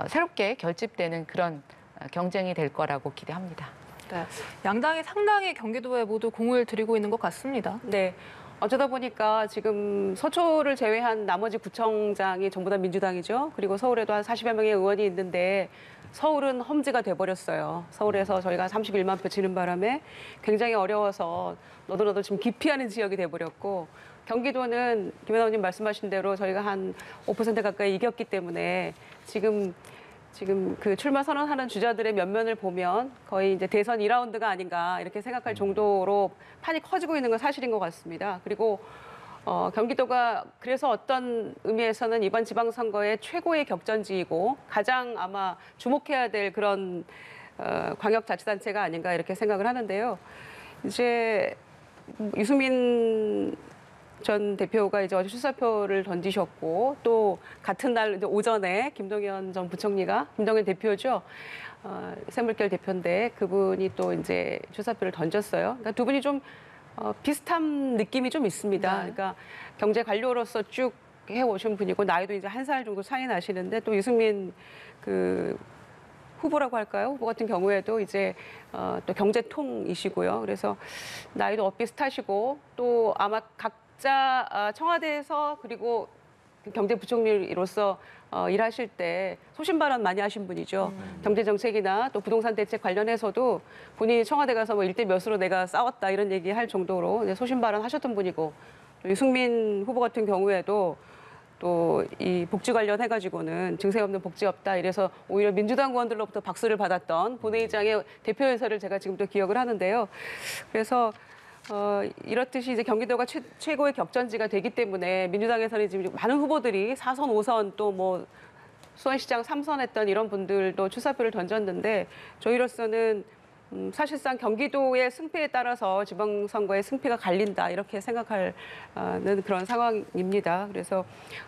새롭게 결집되는 그런 경쟁이 될 거라고 기대합니다. 네, 양당이 상당히 경기도에 모두 공을 들이고 있는 것 같습니다. 네. 어쩌다 보니까 지금 서초를 제외한 나머지 구청장이 전부 다 민주당이죠. 그리고 서울에도 한 40여 명의 의원이 있는데 서울은 험지가 돼버렸어요. 서울에서 저희가 31만 표 지는 바람에 굉장히 어려워서 너도 지금 기피하는 지역이 돼버렸고 경기도는 김현아님 말씀하신 대로 저희가 한 5% 가까이 이겼기 때문에 지금 그 출마 선언하는 주자들의 면면을 보면 거의 이제 대선 2라운드가 아닌가 이렇게 생각할 정도로 판이 커지고 있는 건 사실인 것 같습니다. 그리고 경기도가 그래서 어떤 의미에서는 이번 지방선거의 최고의 격전지이고 가장 아마 주목해야 될 그런 광역자치단체가 아닌가 이렇게 생각을 하는데요. 이제 유승민 전 대표가 이제 어제 출사표를 던지셨고 또 같은 날 이제 오전에 김동연 전 부총리가 김동연 대표죠. 새물결 대표인데 그분이 또 이제 출사표를 던졌어요. 그러니까 두 분이 좀 비슷한 느낌이 좀 있습니다. 네. 그러니까 경제 관료로서 쭉 해오신 분이고 나이도 이제 한 살 정도 차이 나시는데 또 유승민 그 후보라고 할까요? 후보 같은 경우에도 이제 또 경제통이시고요. 그래서 나이도 비슷하시고 또 아마 각자 청와대에서 그리고 경제부총리로서 일하실 때 소신 발언 많이 하신 분이죠. 경제정책이나 또 부동산 대책 관련해서도 본인이 청와대 가서 뭐 일대 몇으로 내가 싸웠다 이런 얘기할 정도로 소신 발언 하셨던 분이고 유승민 후보 같은 경우에도 또 이 복지 관련해가지고는 증세 없는 복지 없다 이래서 오히려 민주당 의원들로부터 박수를 받았던 본회의장의 대표연설을 제가 지금도 기억을 하는데요. 그래서 이렇듯이 이제 경기도가 최고의 격전지가 되기 때문에 민주당에서는 지금 많은 후보들이 4선, 5선 또 뭐 수원시장 3선 했던 이런 분들도 출사표를 던졌는데 저희로서는 사실상 경기도의 승패에 따라서 지방선거의 승패가 갈린다 이렇게 생각하는 그런 상황입니다. 그래서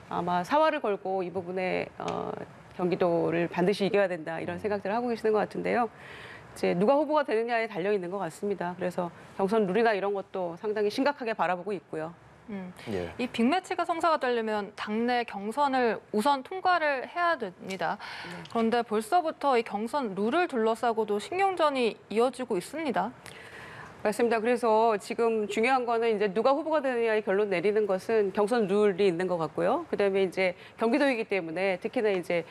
아마 사활을 걸고 이 부분에 경기도를 반드시 이겨야 된다 이런 생각들을 하고 계시는 것 같은데요. 이제 누가 후보가 되느냐에 달려 있는 것 같습니다. 그래서 경선 룰이나 이런 것도 상당히 심각하게 바라보고 있고요. 예. 이 빅매치가 성사가 되려면 당내 경선을 우선 통과를 해야 됩니다. 그런데 벌써부터 이 경선 룰을 둘러싸고도 신경전이 이어지고 있습니다. 맞습니다. 그래서 지금 중요한 거는 이제 누가 후보가 되느냐의 결론 내리는 것은 경선 룰이 있는 것 같고요. 그다음에 이제 경기도이기 때문에 특히나 이제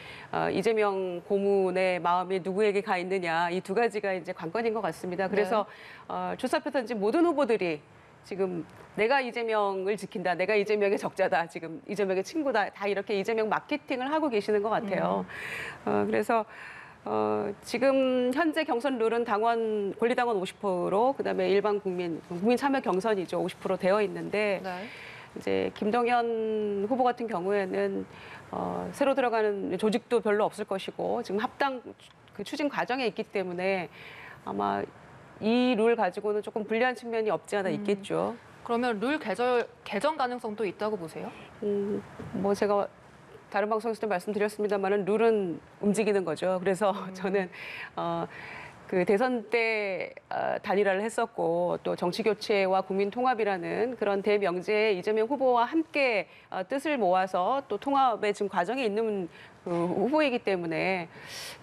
이재명 고문의 마음이 누구에게 가 있느냐 이 두 가지가 이제 관건인 것 같습니다. 그래서 출사표 던진 모든 후보들이 지금 내가 이재명을 지킨다, 내가 이재명의 적자다, 지금 이재명의 친구다, 다 이렇게 이재명 마케팅을 하고 계시는 것 같아요. 그래서 지금 현재 경선 룰은 당원 권리당원 50%, 그다음에 일반 국민 참여 경선이죠 50% 되어 있는데 네. 이제 김동연 후보 같은 경우에는 새로 들어가는 조직도 별로 없을 것이고 지금 합당 그 추진 과정에 있기 때문에 아마 이 룰 가지고는 조금 불리한 측면이 없지 않아 있겠죠. 그러면 룰 개정 가능성도 있다고 보세요? 뭐 제가 다른 방송에서도 말씀드렸습니다만은 룰은 움직이는 거죠. 그래서 저는 그 대선 때 단일화를 했었고 또 정치 교체와 국민 통합이라는 그런 대명제에 이재명 후보와 함께 뜻을 모아서 또 통합의 지금 과정에 있는 그 후보이기 때문에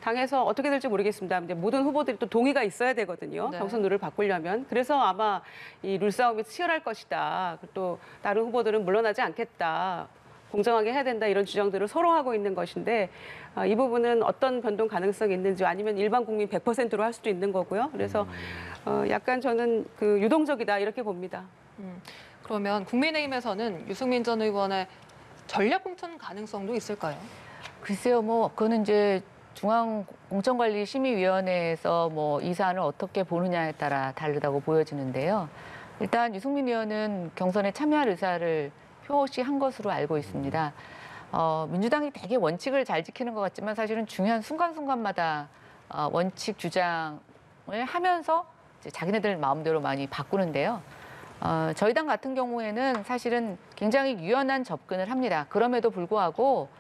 당에서 어떻게 될지 모르겠습니다. 이제 모든 후보들이 또 동의가 있어야 되거든요. 네. 경선 룰을 바꾸려면. 그래서 아마 이 룰 싸움이 치열할 것이다. 또 다른 후보들은 물러나지 않겠다. 공정하게 해야 된다 이런 주장들을 서로 하고 있는 것인데 이 부분은 어떤 변동 가능성이 있는지 아니면 일반 국민 100%로 할 수도 있는 거고요. 그래서 약간 저는 그 유동적이다 이렇게 봅니다. 그러면 국민의힘에서는 유승민 전 의원의 전략 공천 가능성도 있을까요? 글쎄요, 뭐 그거는 이제 중앙공천관리심의위원회에서 뭐 이 사안을 어떻게 보느냐에 따라 다르다고 보여지는데요. 일단 유승민 의원은 경선에 참여할 의사를 표시한 것으로 알고 있습니다. 민주당이 되게 원칙을 잘 지키는 것 같지만 사실은 중요한 순간순간마다 원칙 주장을 하면서 이제 자기네들 마음대로 많이 바꾸는데요. 저희 당 같은 경우에는 사실은 굉장히 유연한 접근을 합니다. 그럼에도 불구하고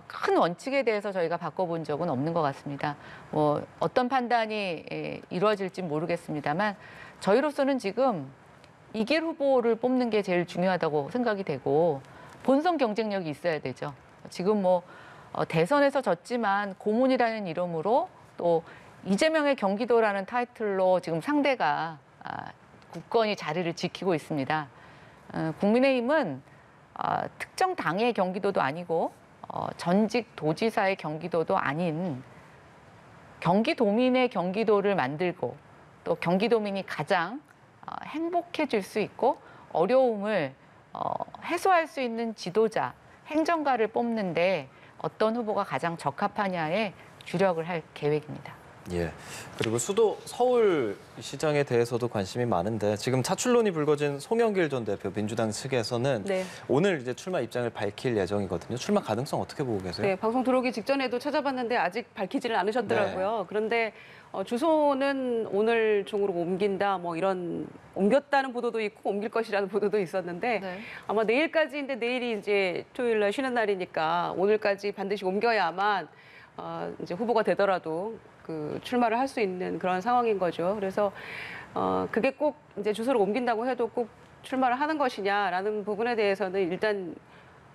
큰 원칙에 대해서 저희가 바꿔본 적은 없는 것 같습니다. 뭐 어떤 판단이 이루어질지 모르겠습니다만 저희로서는 지금 이길 후보를 뽑는 게 제일 중요하다고 생각이 되고 본선 경쟁력이 있어야 되죠. 지금 뭐 대선에서 졌지만 고문이라는 이름으로 또 이재명의 경기도라는 타이틀로 지금 상대가 굳건히 자리를 지키고 있습니다. 국민의힘은 특정 당의 경기도도 아니고 전직 도지사의 경기도도 아닌 경기도민의 경기도를 만들고 또 경기도민이 가장 행복해질 수 있고 어려움을 해소할 수 있는 지도자, 행정가를 뽑는데 어떤 후보가 가장 적합하냐에 주력을 할 계획입니다. 예. 그리고 수도 서울시장에 대해서도 관심이 많은데 지금 차출론이 불거진 송영길 전 대표 민주당 측에서는 네. 오늘 이제 출마 입장을 밝힐 예정이거든요. 출마 가능성 어떻게 보고 계세요? 네, 방송 들어오기 직전에도 찾아봤는데 아직 밝히지를 않으셨더라고요. 그런데 주소는 오늘 중으로 옮긴다, 뭐 이런 옮겼다는 보도도 있고 옮길 것이라는 보도도 있었는데 네. 아마 내일까지인데 내일이 이제 토요일 날 쉬는 날이니까 오늘까지 반드시 옮겨야만 이제 후보가 되더라도 그 출마를 할 수 있는 그런 상황인 거죠. 그래서 그게 꼭 이제 주소를 옮긴다고 해도 꼭 출마를 하는 것이냐라는 부분에 대해서는 일단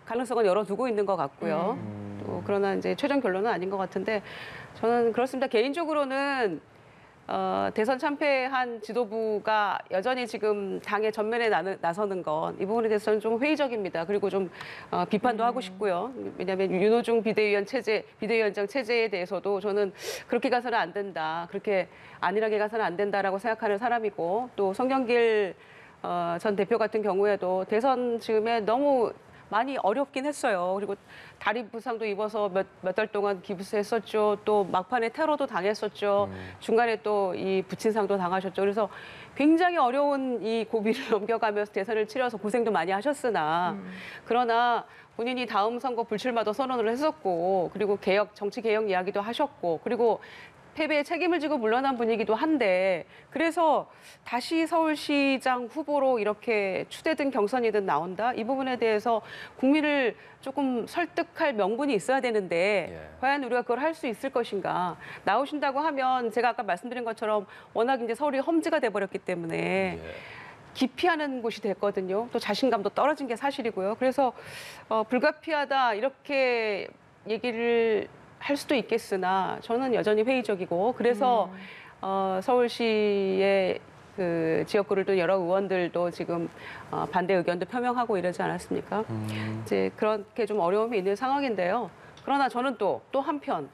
가능성은 열어두고 있는 것 같고요. 또 그러나 이제 최종 결론은 아닌 것 같은데 저는 그렇습니다. 개인적으로는 대선 참패한 지도부가 여전히 지금 당의 전면에 나서는 건 이 부분에 대해서는 좀 회의적입니다. 그리고 좀 비판도 하고 싶고요. 왜냐하면 윤호중 비대위원장 체제에 대해서도 저는 그렇게 가서는 안 된다. 그렇게 안일하게 가서는 안 된다라고 생각하는 사람이고 또 송영길 전 대표 같은 경우에도 대선 즈음에 너무 많이 어렵긴 했어요. 그리고 다리 부상도 입어서 몇 달 동안 기부스했었죠. 또 막판에 테러도 당했었죠. 중간에 또 이 부친상도 당하셨죠. 그래서 굉장히 어려운 이 고비를 넘겨가면서 대선을 치러서 고생도 많이 하셨으나 그러나 본인이 다음 선거 불출마도 선언을 했었고 그리고 정치 개혁 이야기도 하셨고 그리고 패배에 책임을 지고 물러난 분이기도 한데 그래서 다시 서울시장 후보로 이렇게 추대든 경선이든 나온다? 이 부분에 대해서 국민을 조금 설득할 명분이 있어야 되는데 과연 우리가 그걸 할 수 있을 것인가? 나오신다고 하면 제가 아까 말씀드린 것처럼 워낙 이제 서울이 험지가 돼버렸기 때문에 기피하는 곳이 됐거든요. 또 자신감도 떨어진 게 사실이고요. 그래서 불가피하다 이렇게 얘기를 할 수도 있겠으나 저는 여전히 회의적이고 그래서 서울시의 그 지역구를 둔 여러 의원들도 지금 반대 의견도 표명하고 이러지 않았습니까? 이제 그렇게 좀 어려움이 있는 상황인데요. 그러나 저는 또 한편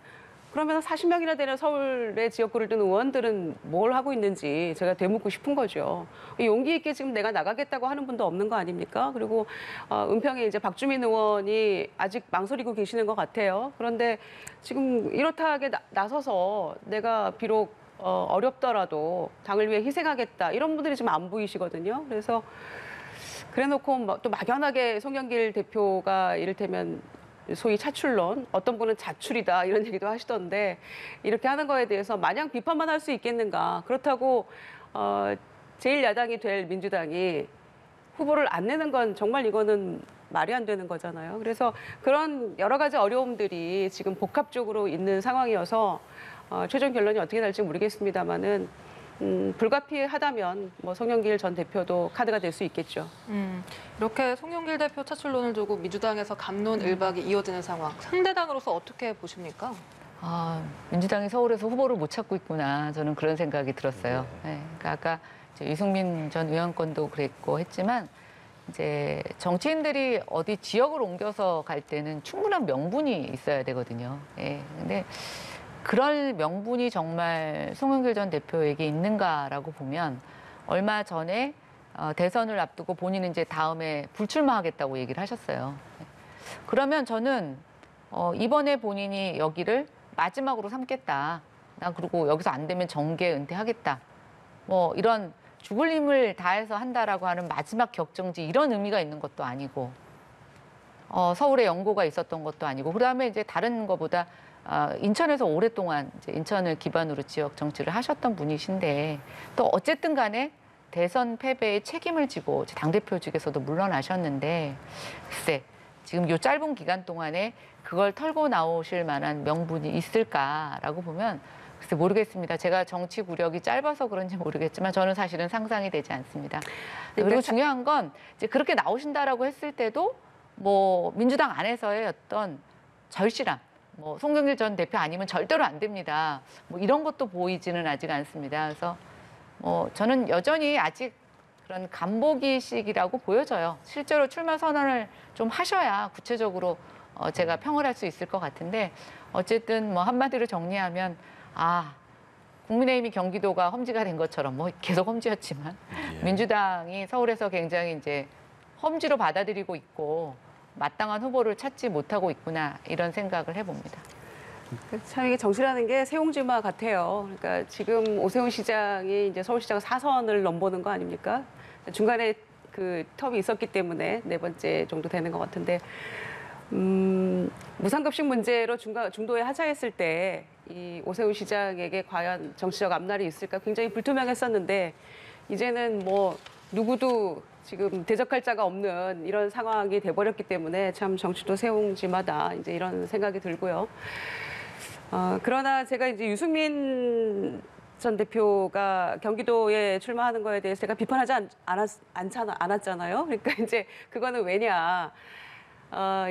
그러면 40명이나 되는 서울의 지역구를 둔 의원들은 뭘 하고 있는지 제가 되묻고 싶은 거죠. 용기 있게 지금 내가 나가겠다고 하는 분도 없는 거 아닙니까? 그리고 은평에 이제 박주민 의원이 아직 망설이고 계시는 것 같아요. 그런데 지금 이렇다하게 나서서 내가 비록 어렵더라도 당을 위해 희생하겠다 이런 분들이 지금 안 보이시거든요. 그래서 그래놓고 또 막연하게 송영길 대표가 이를테면 소위 차출론, 어떤 분은 자출이다 이런 얘기도 하시던데 이렇게 하는 거에 대해서 마냥 비판만 할 수 있겠는가. 그렇다고 제1야당이 될 민주당이 후보를 안 내는 건 정말 이거는 말이 안 되는 거잖아요. 그래서 그런 여러 가지 어려움들이 지금 복합적으로 있는 상황이어서 최종 결론이 어떻게 날지 모르겠습니다만은 불가피하다면 뭐 송영길 전 대표도 카드가 될 수 있겠죠. 이렇게 송영길 대표 차출론을 두고 민주당에서 갑론을박이 이어지는 상황. 상대당으로서 어떻게 보십니까? 민주당이 서울에서 후보를 못 찾고 있구나. 저는 그런 생각이 들었어요. 네, 그러니까 아까 유승민 전 의원권도 그랬고 했지만 이제 정치인들이 어디 지역을 옮겨서 갈 때는 충분한 명분이 있어야 되거든요. 예. 근데 그럴 명분이 정말 송영길 전 대표에게 있는가라고 보면 얼마 전에 대선을 앞두고 본인은 이제 다음에 불출마하겠다고 얘기를 하셨어요. 그러면 저는 이번에 본인이 여기를 마지막으로 삼겠다. 나 그리고 여기서 안 되면 정계 은퇴하겠다. 뭐 이런 죽을 힘을 다해서 한다라고 하는 마지막 격정지 이런 의미가 있는 것도 아니고 서울에 연고가 있었던 것도 아니고 그다음에 이제 다른 것보다 인천에서 오랫동안 이제 인천을 기반으로 지역 정치를 하셨던 분이신데 또 어쨌든 간에 대선 패배의 책임을 지고 당대표직에서도 물러나셨는데 글쎄 지금 요 짧은 기간 동안에 그걸 털고 나오실 만한 명분이 있을까라고 보면 글쎄 모르겠습니다. 제가 정치 구력이 짧아서 그런지 모르겠지만 저는 사실은 상상이 되지 않습니다. 그리고 중요한 건 이제 그렇게 나오신다라고 했을 때도 뭐 민주당 안에서의 어떤 절실함, 뭐 송영길 전 대표 아니면 절대로 안 됩니다. 뭐 이런 것도 보이지는 아직 않습니다. 그래서 뭐 저는 여전히 아직 그런 간보기식이라고 보여져요. 실제로 출마 선언을 좀 하셔야 구체적으로 제가 평을 할 수 있을 것 같은데 어쨌든 뭐 한마디로 정리하면 국민의힘이 경기도가 험지가 된 것처럼 뭐 계속 험지였지만 민주당이 서울에서 굉장히 이제 험지로 받아들이고 있고 마땅한 후보를 찾지 못하고 있구나 이런 생각을 해봅니다. 참 이게 정치라는 게 세옹지마 같아요. 그러니까 지금 오세훈 시장이 이제 서울시장 4선을 넘보는 거 아닙니까? 중간에 그 텀이 있었기 때문에 4번째 정도 되는 것 같은데 무상급식 문제로 중도에 하차했을 때 이 오세훈 시장에게 과연 정치적 앞날이 있을까 굉장히 불투명했었는데 이제는 뭐 누구도 지금 대적할 자가 없는 이런 상황이 돼버렸기 때문에 참 정치도 세옹지마다 이제 이런 생각이 들고요. 그러나 제가 이제 유승민 전 대표가 경기도에 출마하는 거에 대해서 제가 비판하지 않았잖아요. 그러니까 이제 그거는 왜냐.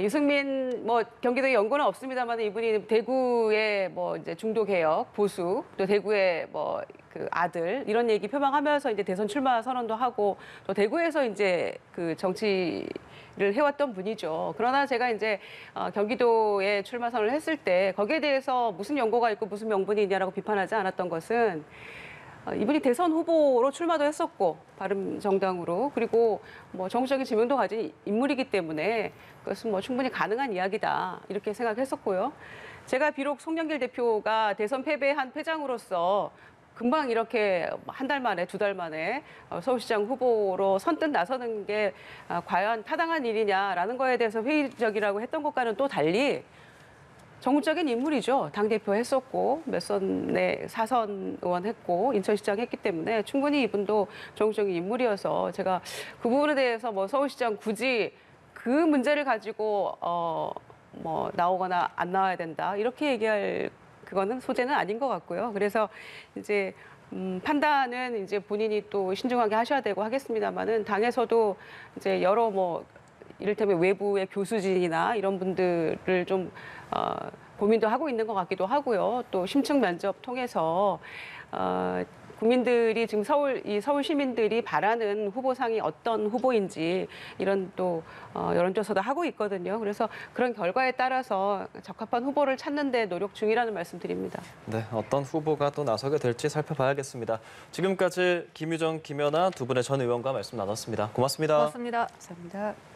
유승민 뭐 경기도에 연고는 없습니다만 이분이 대구의 뭐 이제 중도 개혁 보수 또 대구의 뭐 그 아들 이런 얘기 표방하면서 이제 대선 출마 선언도 하고 또 대구에서 이제 그 정치를 해왔던 분이죠. 그러나 제가 이제 경기도에 출마 선언을 했을 때 거기에 대해서 무슨 연고가 있고 무슨 명분이 있냐라고 비판하지 않았던 것은 이분이 대선 후보로 출마도 했었고 바른정당으로 그리고 뭐 정치적인 지명도 가진 인물이기 때문에 그것은 뭐 충분히 가능한 이야기다 이렇게 생각했었고요. 제가 비록 송영길 대표가 대선 패배한 패장으로서 금방 이렇게 한 달 만에, 2달 만에 서울시장 후보로 선뜻 나서는 게 과연 타당한 일이냐라는 거에 대해서 회의적이라고 했던 것과는 또 달리 정무적인 인물이죠. 당대표 했었고 몇 선에 4선 의원 했고 인천시장 했기 때문에 충분히 이분도 정무적인 인물이어서 제가 그 부분에 대해서 뭐 서울시장 굳이 그 문제를 가지고 뭐 나오거나 안 나와야 된다 이렇게 얘기할 그거는 소재는 아닌 것 같고요. 그래서 이제 판단은 이제 본인이 또 신중하게 하셔야 되고 하겠습니다만은 당에서도 이제 여러 뭐 이를테면 외부의 교수진이나 이런 분들을 좀 고민도 하고 있는 것 같기도 하고요. 또 심층 면접 통해서 국민들이 지금 서울 시민들이 바라는 후보상이 어떤 후보인지 이런 또 여론조사도 하고 있거든요. 그래서 그런 결과에 따라서 적합한 후보를 찾는 데 노력 중이라는 말씀드립니다. 네, 어떤 후보가 또 나서게 될지 살펴봐야겠습니다. 지금까지 김유정, 김연아 두 분의 전 의원과 말씀 나눴습니다. 고맙습니다. 고맙습니다. 감사합니다.